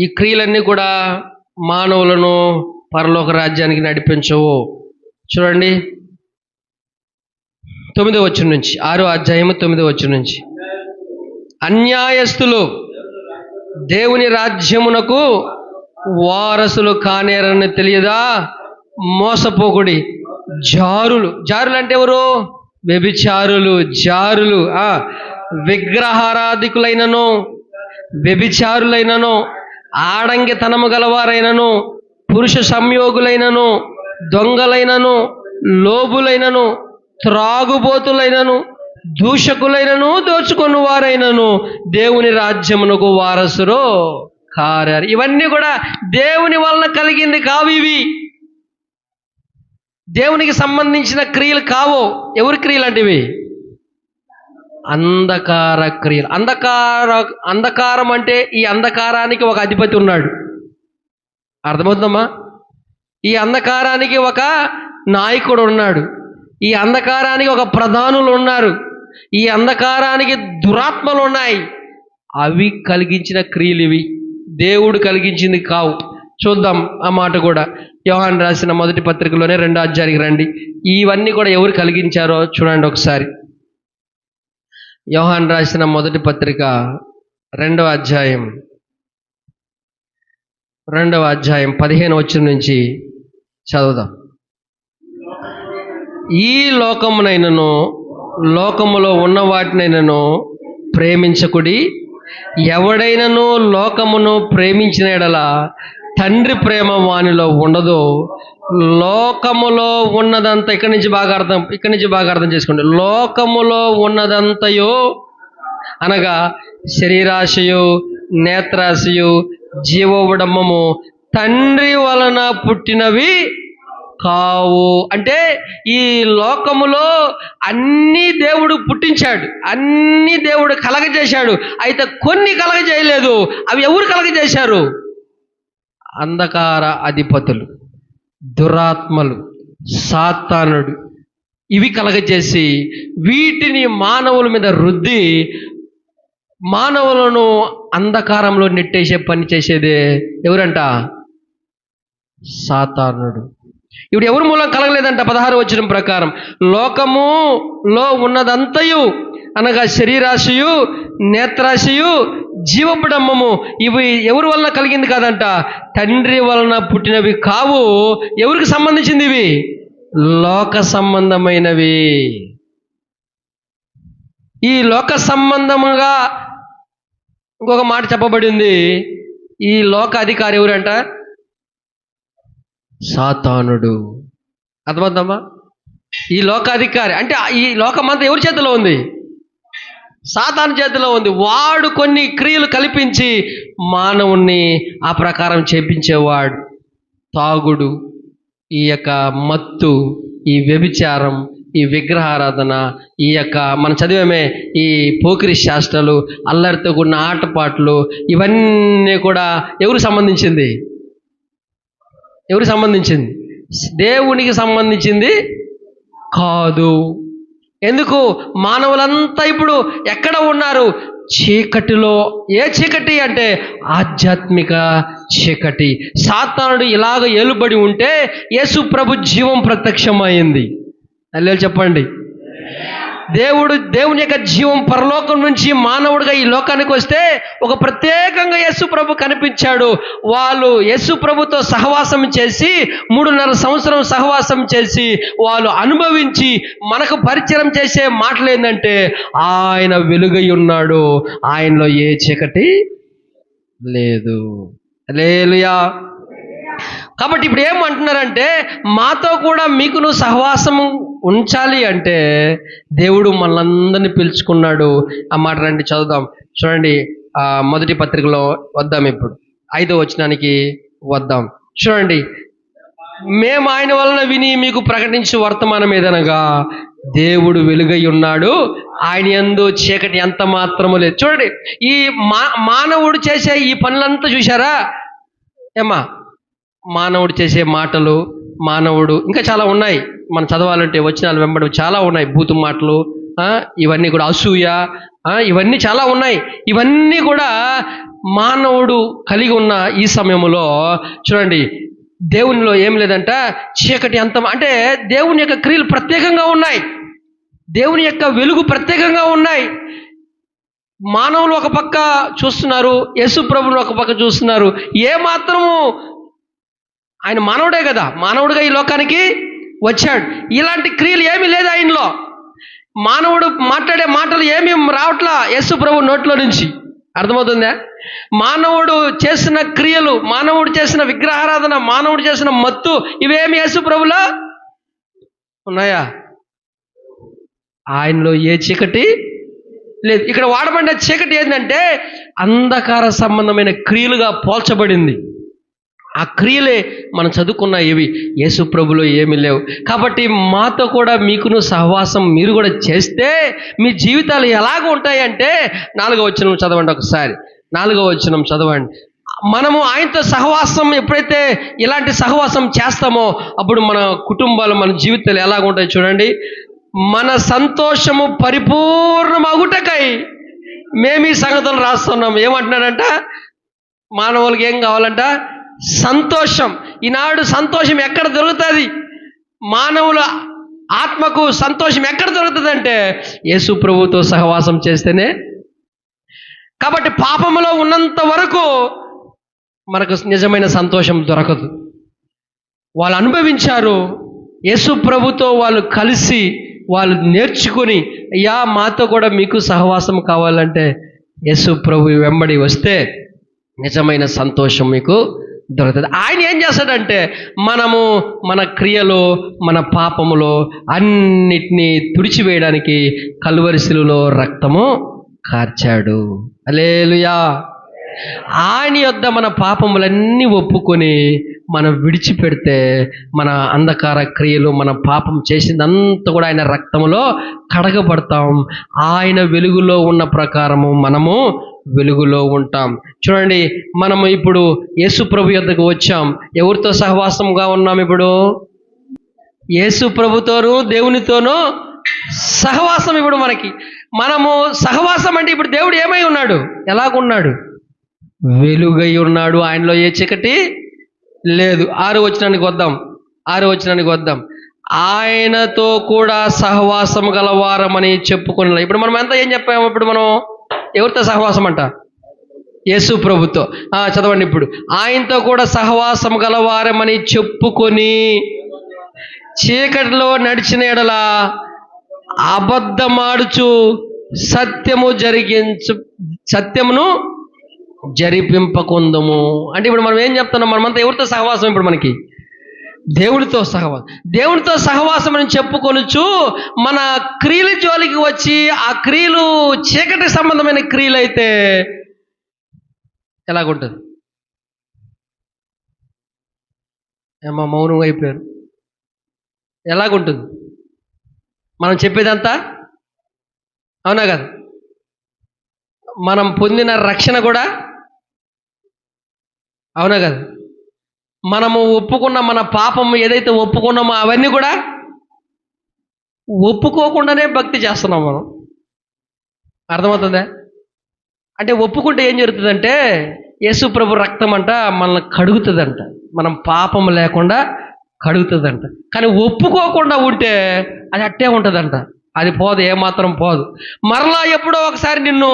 ఈ క్రియలన్నీ కూడా మానవులను పరలోక రాజ్యానికి నడిపించవు. చూడండి 9వ వచనం నుంచి, 6వ అధ్యాయము 9వ వచనం నుంచి, అన్యాయస్తులు దేవుని రాజ్యమునకు వారసులు కానేరని తెలియదా? మోసపోకుడి. జారులు. జారులు అంటే ఎవరు? వ్యభిచారులు, జారులు. విగ్రహారాధికులైనను, వ్యభిచారులైనను, ఆడంగితనము గలవారైనను, పురుష సంయోగులైనను, దొంగలైనను, లోబులైనను, త్రాగుబోతులైనను, దూషకులైనను, దోచుకొని వారైనను దేవుని రాజ్యమునకు వారసులు కారారు. ఇవన్నీ కూడా దేవుని వలన కలిగింది కావు. ఇవి దేవునికి సంబంధించిన క్రియలు కావు. ఎవరి క్రియలు అంటే ఇవి? అంధకార క్రియలు. అంధకారం అంటే ఈ అంధకారానికి ఒక అధిపతి ఉన్నాడు. అర్థమవుతుందమ్మా? ఈ అంధకారానికి ఒక నాయకుడు ఉన్నాడు. ఈ అంధకారానికి ఒక ప్రధానులు ఉన్నారు. ఈ అంధకారానికి దురాత్మలు ఉన్నాయి. అవి కలిగించిన క్రియలు ఇవి, దేవుడు కలిగించింది కావు. చూద్దాం ఆ మాట కూడా. యోహాను రాసిన మొదటి పత్రికలోనే 2వ అధ్యాయానికి రండి. ఇవన్నీ కూడా ఎవరు కలిగించారో చూడండి ఒకసారి. యోహాను రాసిన మొదటి పత్రిక 2వ అధ్యాయం 15వ వచనం నుంచి చదువుదాం. ఈ లోకమునైనను లోకములో ఉన్న వాటినైనను ప్రేమించకుడి. ఎవడైనను లోకమును ప్రేమించిన ఎడల తండ్రి ప్రేమ వానిలో ఉండదు. లోకములో ఉన్నదంతా ఇక్కడి నుంచి బాగా అర్థం చేసుకోండి. లోకములో ఉన్నదంతయో అనగా శరీరాశయు, నేత్రాశయు, జీవోడంబము తండ్రి వలన పుట్టినవి కావు. అంటే ఈ లోకములో అన్నీ దేవుడు పుట్టించాడు, అన్నీ దేవుడు కలగజేశాడు. అయితే కొన్ని కలగజేయలేదు. అవి ఎవరు కలగజేశారు? అంధకార అధిపతులు, దురాత్మలు, సాతానుడు. ఇవి కలగజేసి వీటిని మానవుల మీద రుద్ది మానవులను అంధకారంలో నెట్టేసే పని చేసేదే ఎవరంట? సాతానుడు. ఇప్పుడు ఎవరి మూలం కలగలేదంట? 16వ వచనం ప్రకారం లోకములో ఉన్నదంతయు అనగా శరీరాశయు, నేత్రాశయు, జీవపుడంబము ఇవి ఎవరి వలన కలిగింది కాదంట, తండ్రి వలన పుట్టినవి కావు. ఎవరికి సంబంధించింది ఇవి? లోక సంబంధమైనవి. ఈ లోక సంబంధముగా ఇంకొక మాట చెప్పబడింది. ఈ లోక అధికారి ఎవరంట? సాతానుడు. అర్థమవుతామా? ఈ లోకాధికారి అంటే ఈ లోకమంతా ఎవరి చేతిలో ఉంది? సాతాను చేతిలో ఉంది. వాడు కొన్ని క్రియలు కల్పించి మానవుణ్ణి ఆ ప్రకారం చేపించేవాడు. తాగుడు, ఈ యొక్క మత్తు, ఈ వ్యభిచారం, ఈ విగ్రహారాధన, ఈ యొక్క మనం చదివేమే ఈ పోకిరి శాస్త్రాలు, అల్లరితో కూడిన ఆటపాటలు, ఇవన్నీ కూడా ఎవరికి సంబంధించింది? ఎవరికి సంబంధించింది? దేవునికి సంబంధించింది కాదు. ఎందుకు? మానవులంతా ఇప్పుడు ఎక్కడ ఉన్నారు? చీకటిలో. ఏ చీకటి అంటే ఆధ్యాత్మిక చీకటి. సాతానుడు ఇలాగ ఏలుబడి ఉంటే యేసు ప్రభు జీవం ప్రత్యక్షమైంది. అల్లెలు చెప్పండి. దేవుని యొక్క జీవం పరలోకం నుంచి మానవుడిగా ఈ లోకానికి వస్తే ఒక ప్రత్యేకంగా యేసు ప్రభు కనిపించాడు. వాళ్ళు యేసు ప్రభుతో సహవాసం చేసి 3.5 సంవత్సరం సహవాసం చేసి వాళ్ళు అనుభవించి మనకు పరిచయం చేసే మాటలు ఏంటంటే ఆయన వెలుగై ఉన్నాడు, ఆయనలో ఏ చీకటి లేదు. హల్లెలూయా. కాబట్టి ఇప్పుడు ఏమంటున్నారంటే మాతో కూడా మీకును సహవాసం ఉంచాలి అంటే దేవుడు మనలందరినీ పిలుచుకున్నాడు. ఆ మాట రండి చదువుదాం. చూడండి, మొదటి పత్రికలో వద్దాం. ఇప్పుడు 5వ వచనానికి వద్దాం. చూడండి, మేము ఆయన వలన విని మీకు ప్రకటించు వర్తమానం ఏదనగా దేవుడు వెలుగై ఉన్నాడు, ఆయన యందు చీకటి ఎంత మాత్రము లేదు. చూడండి, ఈ మానవుడు చేసే ఈ పనులంతా చూశారా ఏమా? మానవుడు చేసే మాటలు, మానవుడు ఇంకా చాలా ఉన్నాయి. మనం చదవాలంటే వచనాలు వెంబడి చాలా ఉన్నాయి. బూతు మాటలు, ఇవన్నీ కూడా అసూయ, ఇవన్నీ చాలా ఉన్నాయి. ఇవన్నీ కూడా మానవుడు కలిగి ఉన్న ఈ సమయంలో చూడండి, దేవునిలో ఏం లేదంట, చీకటి అంత. అంటే దేవుని యొక్క క్రియలు ప్రత్యేకంగా ఉన్నాయి, దేవుని యొక్క వెలుగు ప్రత్యేకంగా ఉన్నాయి. మానవులు ఒక పక్క చూస్తున్నారు, యేసు ప్రభువును ఒక పక్క చూస్తున్నారు. ఏ మాత్రము ఆయన మానవుడే కదా, మానవుడిగా ఈ లోకానికి వచ్చాడు. ఇలాంటి క్రియలు ఏమీ లేదు ఆయనలో. మానవుడు మాట్లాడే మాటలు ఏమీ రావట్లా యేసు ప్రభు నోట్లో నుంచి. అర్థమవుతుందా? మానవుడు చేసిన క్రియలు, మానవుడు చేసిన విగ్రహారాధన, మానవుడు చేసిన మత్తు, ఇవేమి యేసు ప్రభులో ఉన్నాయా? ఆయనలో ఏ చీకటి లేదు. ఇక్కడ వాడబడిన చీకటి ఏంటంటే అంధకార సంబంధమైన క్రియలుగా పోల్చబడింది. ఆ క్రియలే మనం చదువుకున్న ఇవి యేసు ప్రభులో ఏమీ లేవు. కాబట్టి మాతో కూడా మీకును సహవాసం మీరు కూడా చేస్తే మీ జీవితాలు ఎలాగ ఉంటాయంటే 4వ వచనం చదవండి ఒకసారి. 4వ వచనం చదవండి. మనము ఆయనతో సహవాసం ఎప్పుడైతే ఇలాంటి సహవాసం చేస్తామో అప్పుడు మన కుటుంబాలు, మన జీవితాలు ఎలాగ ఉంటాయి చూడండి. మన సంతోషము పరిపూర్ణమగుటకై మేము ఈ సంగతులు రాస్తున్నాం. ఏమంటున్నాడంట? మానవులకి ఏం కావాలంట? సంతోషం. ఈనాడు సంతోషం ఎక్కడ దొరుకుతుంది? మానవుల ఆత్మకు సంతోషం ఎక్కడ దొరుకుతుంది అంటే యేసు ప్రభువుతో సహవాసం చేస్తేనే. కాబట్టి పాపములో ఉన్నంత వరకు మనకు నిజమైన సంతోషం దొరకదు. వాళ్ళు అనుభవించారు. యేసు ప్రభుతో వాళ్ళు కలిసి వాళ్ళు నేర్చుకుని, అయ్యా మాతో కూడా మీకు సహవాసం కావాలంటే యేసు ప్రభు వెంబడి వస్తే నిజమైన సంతోషం మీకు దొరుకుతుంది. ఆయన ఏం చేస్తాడంటే మనము మన క్రియలో మన పాపములో అన్నిటినీ తుడిచివేయడానికి కల్వరి శిలువలో రక్తము కార్చాడు. హల్లెలూయా. ఆయన యొద్ద మన పాపములన్నీ ఒప్పుకొని మనం విడిచిపెడితే మన అంధకార క్రియలు, మన పాపం చేసిందంతా కూడా ఆయన రక్తములో కడగబడతాం. ఆయన వెలుగులో ఉన్న ప్రకారము మనము వెలుగులో ఉంటాం. చూడండి, మనము ఇప్పుడు యేసు ప్రభు యొద్దకు వచ్చాం. ఎవరితో సహవాసంగా ఉన్నాం? ఇప్పుడు యేసు ప్రభుతోనూ దేవునితోనూ సహవాసం. ఇప్పుడు మనము సహవాసం అంటే ఇప్పుడు దేవుడు ఏమై ఉన్నాడు? ఎలాగున్నాడు? వెలుగై ఉన్నాడు. ఆయనలో ఏ చీకటి లేదు. 6వ వచనానికి వద్దాం. ఆయనతో కూడా సహవాసం గలవారమని చెప్పుకుని. ఇప్పుడు మనం అంతా ఏం చెప్పాము? ఇప్పుడు మనం ఎవరితో సహవాసం అంట? యేసు ప్రభుతో. చదవండి ఇప్పుడు. ఆయనతో కూడా సహవాసం గలవారమని చెప్పుకొని చీకటిలో నడిచిన ఎడల అబద్ధమాడుచు సత్యమును జరిపింపకుందము. అంటే ఇప్పుడు మనం ఏం చెప్తున్నాం? మనమంతా ఎవరితో సహవాసం? ఇప్పుడు మనకి దేవుడితో సహవాసం. దేవుడితో సహవాసం అని చెప్పుకొనుచు మన క్రియల జోలికి వచ్చి ఆ క్రియలు చీకటి సంబంధమైన క్రియలు అయితే ఎలాగుంటుంది? ఏమో మౌనం అయిపోయారు. ఎలాగుంటుంది మనం చెప్పేదంతా? అవునా కదా? మనం పొందిన రక్షణ కూడా అవునా కదా? మనము ఒప్పుకున్న మన పాపం ఏదైతే ఒప్పుకున్నామో అవన్నీ కూడా ఒప్పుకోకుండానే భక్తి చేస్తున్నాం మనం. అర్థమవుతుందా? అంటే ఒప్పుకుంటే ఏం జరుగుతుందంటే యేసు ప్రభు రక్తం అంట మనల్ని కడుగుతుందంట, మనం పాపం లేకుండా కడుగుతుందంట. కానీ ఒప్పుకోకుండా ఉంటే అది అట్టే ఉంటుందంట, అది పోదు, ఏమాత్రం పోదు. మరలా ఎప్పుడో ఒకసారి నిన్ను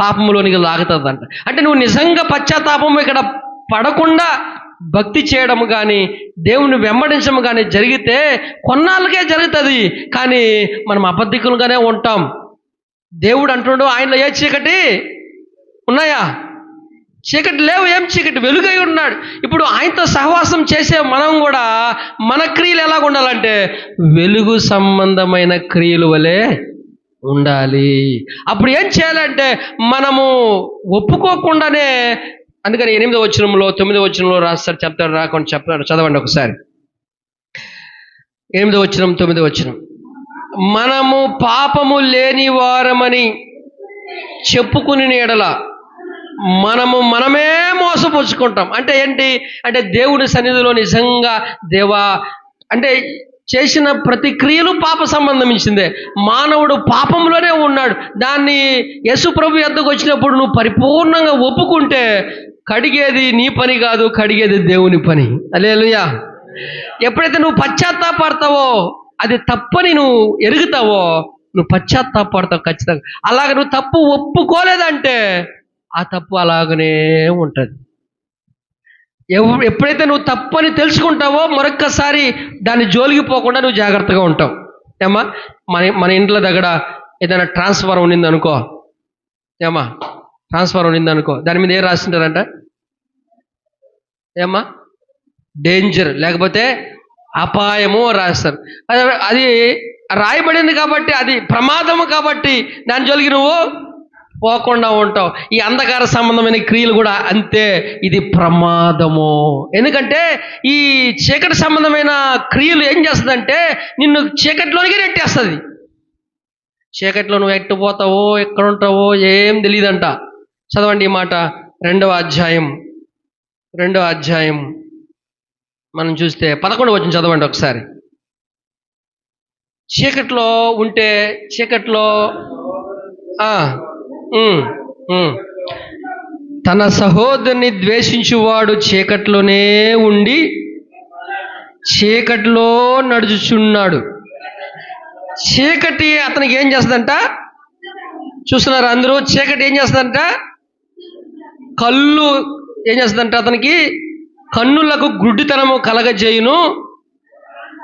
పాపంలోనికి లాగుతుందంట. అంటే నువ్వు నిజంగా పశ్చాత్తాపం ఇక్కడ పడకుండా భక్తి చేయడం కానీ దేవుని వెంబడించడం కానీ జరిగితే కొన్నాళ్ళకే జరుగుతుంది. కానీ మనం అబద్ధికులుగానే ఉంటాం. దేవుడు అంటున్నాడు, ఆయనలో ఏ చీకటి ఉన్నాయా? చీకటి లేవు. ఏం చీకటి? వెలుగై ఉన్నాడు. ఇప్పుడు ఆయనతో సహవాసం చేసే మనం కూడా మన క్రియలు ఎలాగ ఉండాలంటే వెలుగు సంబంధమైన క్రియలు వలె ఉండాలి. అప్పుడు ఏం చేయాలంటే మనము ఒప్పుకోకుండానే, అందుకని 8వ వచనంలో 9వ వచనంలో రాస్తారు, చెప్తారు చదవండి ఒకసారి. 8వ వచనం 9వ వచనం. మనము పాపము లేని వారమని చెప్పుకుని ఎడల మనమే మోసపుచ్చుకుంటాం. అంటే ఏంటి అంటే దేవుడి సన్నిధిలో నిజంగా దేవా అంటే చేసిన ప్రతి క్రియలు పాప సంబంధించిందే. మానవుడు పాపంలోనే ఉన్నాడు. దాన్ని యేసు ప్రభు యొద్దకు వచ్చినప్పుడు నువ్వు పరిపూర్ణంగా ఒప్పుకుంటే కడిగేది నీ పని కాదు, కడిగేది దేవుని పని. హల్లెలూయా. ఎప్పుడైతే నువ్వు పశ్చాత్తాపడతావో, అది తప్పని నువ్వు ఎరుగుతావో, నువ్వు పశ్చాత్తాపడతావు ఖచ్చితంగా. అలాగ నువ్వు తప్పు ఒప్పుకోలేదంటే ఆ తప్పు అలాగనే ఉంటుంది. ఎప్పుడైతే నువ్వు తప్పని తెలుసుకుంటావో మరొక్కసారి దాన్ని జోలికి పోకుండా నువ్వు జాగ్రత్తగా ఉంటావు. ఏమా మన ఇంట్లో దగ్గర ఏదైనా ట్రాన్స్ఫర్ ఉండిందనుకో, దాని మీద ఏం రాసింటారంట? ఏమా డేంజర్ లేకపోతే అపాయము రాస్తారు. అది రాయబడింది కాబట్టి, అది ప్రమాదము కాబట్టి దాని జోలికి నువ్వు పోకుండా ఉంటావు. ఈ అంధకార సంబంధమైన క్రియలు కూడా అంతే, ఇది ప్రమాదము. ఎందుకంటే ఈ చీకటి సంబంధమైన క్రియలు ఏం చేస్తుందంటే నిన్ను చీకటిలోనికి నెట్టేస్తుంది. చీకటిలో నువ్వు ఎట్టుపోతావో ఎక్కడ ఉంటావో ఏం తెలియదంట. చదవండి ఈ మాట, 2వ అధ్యాయం మనం చూస్తే 11వ వచనం చదవండి ఒకసారి. చీకట్లో ఉంటే చీకట్లో తన సహోదరుని ద్వేషించువాడు చీకట్లోనే ఉండి చీకటిలో నడుచుచున్నాడు. చీకటి అతనికి ఏం చేస్తుందంట? చూస్తున్నారు అందరూ, చీకటి ఏం చేస్తుందంట? కళ్ళు ఏం చేస్తుందంట? అతనికి కన్నులకు గుడ్డితనము కలగజేయును,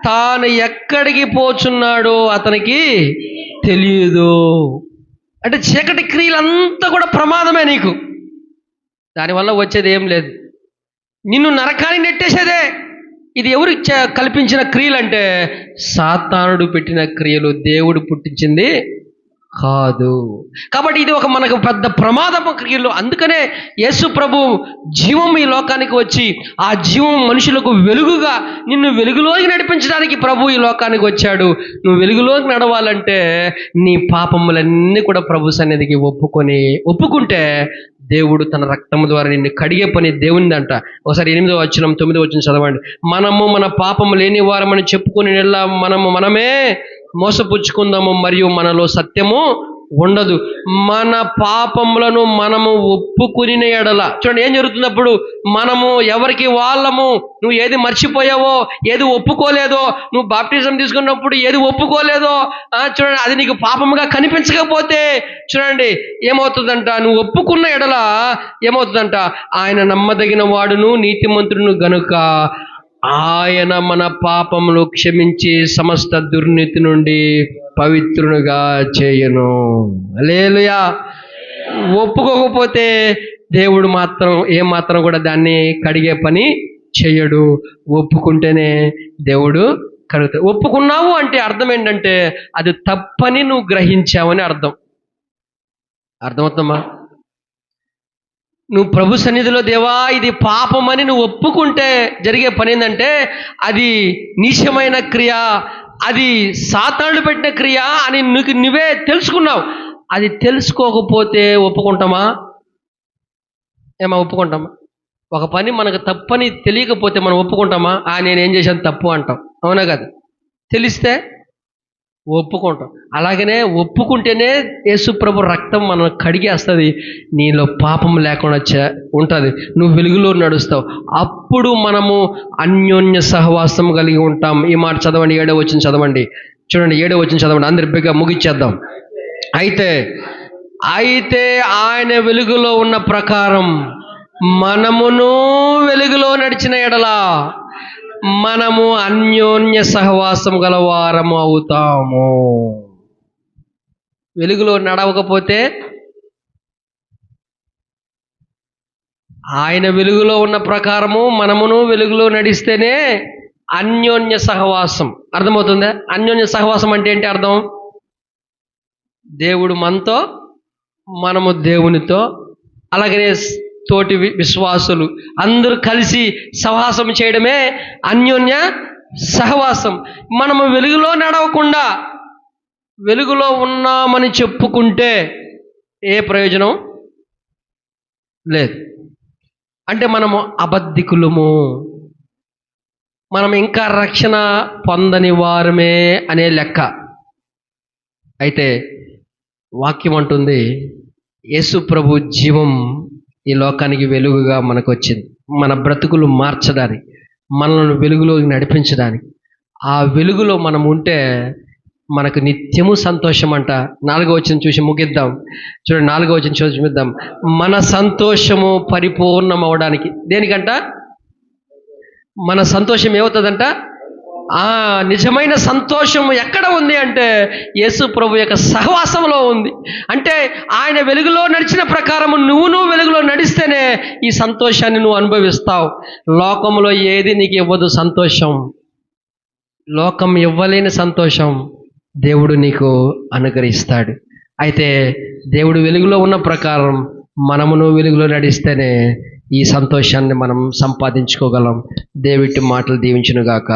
తాను ఎక్కడికి పోచున్నాడో అతనికి తెలియదు. అంటే చీకటి క్రియలంతా కూడా ప్రమాదమే నీకు. దానివల్ల వచ్చేది ఏం లేదు, నిన్ను నరకానికి నెట్టేసేదే. ఇది ఎవరు కల్పించిన క్రియలు అంటే సాతానుడు పెట్టిన క్రియలు, దేవుడు పుట్టించింది కాదు. కాబట్టి ఇది ఒక మనకు పెద్ద ప్రమాదపు క్రియలు. అందుకనే యేసు ప్రభు జీవం ఈ లోకానికి వచ్చి, ఆ జీవం మనుషులకు వెలుగుగా నిన్ను వెలుగులోకి నడిపించడానికి ప్రభు ఈ లోకానికి వచ్చాడు. నువ్వు వెలుగులోకి నడవాలంటే నీ పాపములన్నీ కూడా ప్రభు సన్నిధికి ఒప్పుకుంటే దేవుడు తన రక్తము ద్వారా నిన్ను కడిగే పని దేవునిదంట. ఒకసారి 8వ వచనం 9వ వచనం చదవండి. మనము మన పాపము లేని వారమని చెప్పుకుని మనమే మోసపుచ్చుకుందాము, మరియు మనలో సత్యము ఉండదు. మన పాపములను మనము ఒప్పుకుని ఎడల, చూడండి ఏం జరుగుతుంది అప్పుడు. మనము ఎవరికి వాళ్ళము, నువ్వు ఏది మర్చిపోయావో, ఏది ఒప్పుకోలేదో, నువ్వు బాప్టిజం తీసుకున్నప్పుడు ఏది ఒప్పుకోలేదో చూడండి, అది నీకు పాపముగా కనిపించకపోతే చూడండి ఏమవుతుందంట, నువ్వు ఒప్పుకున్న ఎడల ఏమవుతుందంట, ఆయన నమ్మదగిన వాడును నీతిమంతుడును గనుక ఆయన మన పాపములు క్షమించి సమస్త దుర్నీతి నుండి పవిత్రునిగా చేయను. హల్లెలూయా. ఒప్పుకోకపోతే దేవుడు ఏమాత్రం కూడా దాన్ని కడిగే పని చేయడు. ఒప్పుకుంటేనే దేవుడు కడుగుతాడు. ఒప్పుకున్నావు అంటే అర్థం ఏంటంటే అది తప్పని నువ్వు గ్రహించావని అర్థమవుతుందమ్మా. నువ్వు ప్రభు సన్నిధిలో దేవా ఇది పాపమని నువ్వు ఒప్పుకుంటే జరిగే పని ఏంటంటే అది నీచమైన క్రియ, అది సాతానుడు పెట్టిన క్రియ అని నువ్వే తెలుసుకున్నావు. అది తెలుసుకోకపోతే ఒప్పుకుంటామా? ఒప్పుకుంటామా? ఒక పని మనకు తప్పని తెలియకపోతే మనం ఒప్పుకుంటామా? నేనేం చేశాను తప్పు అంటాం, అవునా కదా? తెలిస్తే ఒప్పుకుంటాం. అలాగనే ఒప్పుకుంటేనే యేసు ప్రభు రక్తం మనం కడిగేస్తుంది, నీలో పాపం లేకుండా ఉంటుంది, నువ్వు వెలుగులో నడుస్తావు. అప్పుడు మనము అన్యోన్య సహవాసం కలిగి ఉంటాం. ఈ మాట చదవండి, 7వ వచనం చదవండి. చూడండి 7వ వచనం చదవండి, అందరి బిగ్గా ముగిచ్చేద్దాం. అయితే ఆయన వెలుగులో ఉన్న ప్రకారం మనమును వెలుగులో నడిచిన ఎడలా మనము అన్యోన్య సహవాసం గలవారము అవుతాము. వెలుగులో నడవకపోతే, ఆయన వెలుగులో ఉన్న ప్రకారము మనమును వెలుగులో నడిస్తేనే అన్యోన్య సహవాసం. అర్థమవుతుందా? అన్యోన్య సహవాసం అంటే ఏంటి అర్థం? దేవుడు మనతో, మనము దేవునితో, అలాగనే తోటి విశ్వాసులు అందరూ కలిసి సహవాసం చేయడమే అన్యోన్య సహవాసం. మనము వెలుగులో నడవకుండా వెలుగులో ఉన్నామని చెప్పుకుంటే ఏ ప్రయోజనం లేదు. అంటే మనము అబద్ధికులము, మనం ఇంకా రక్షణ పొందని వారమే అనే లెక్క. అయితే వాక్యం అంటుంది యేసు ప్రభు జీవం ఈ లోకానికి వెలుగుగా మనకు వచ్చింది, మన బ్రతుకులు మార్చడానికి, మనల్ని వెలుగులోకి నడిపించడానికి. ఆ వెలుగులో మనం ఉంటే మనకు నిత్యము సంతోషం అంట. 4వ వచనం చూసి ముగిద్దాం. చూడండి 4వ వచనం చూసి ముగిద్దాం. మన సంతోషము పరిపూర్ణం అవడానికి. దేనికంట? మన సంతోషం ఏమవుతుందంట? నిజమైన సంతోషం ఎక్కడ ఉంది అంటే యేసు ప్రభు యొక్క సహవాసంలో ఉంది. అంటే ఆయన వెలుగులో నడిచిన ప్రకారము నువ్వు వెలుగులో నడిస్తేనే ఈ సంతోషాన్ని నువ్వు అనుభవిస్తావు. లోకంలో ఏది నీకు ఇవ్వదు సంతోషం. లోకం ఇవ్వలేని సంతోషం దేవుడు నీకు అనుగ్రహిస్తాడు. అయితే దేవుడు వెలుగులో ఉన్న ప్రకారం మనమును వెలుగులో నడిస్తేనే ఈ సంతోషాన్ని మనం సంపాదించుకోగలం. దేవుడి మాటలు దీవించునుగాక.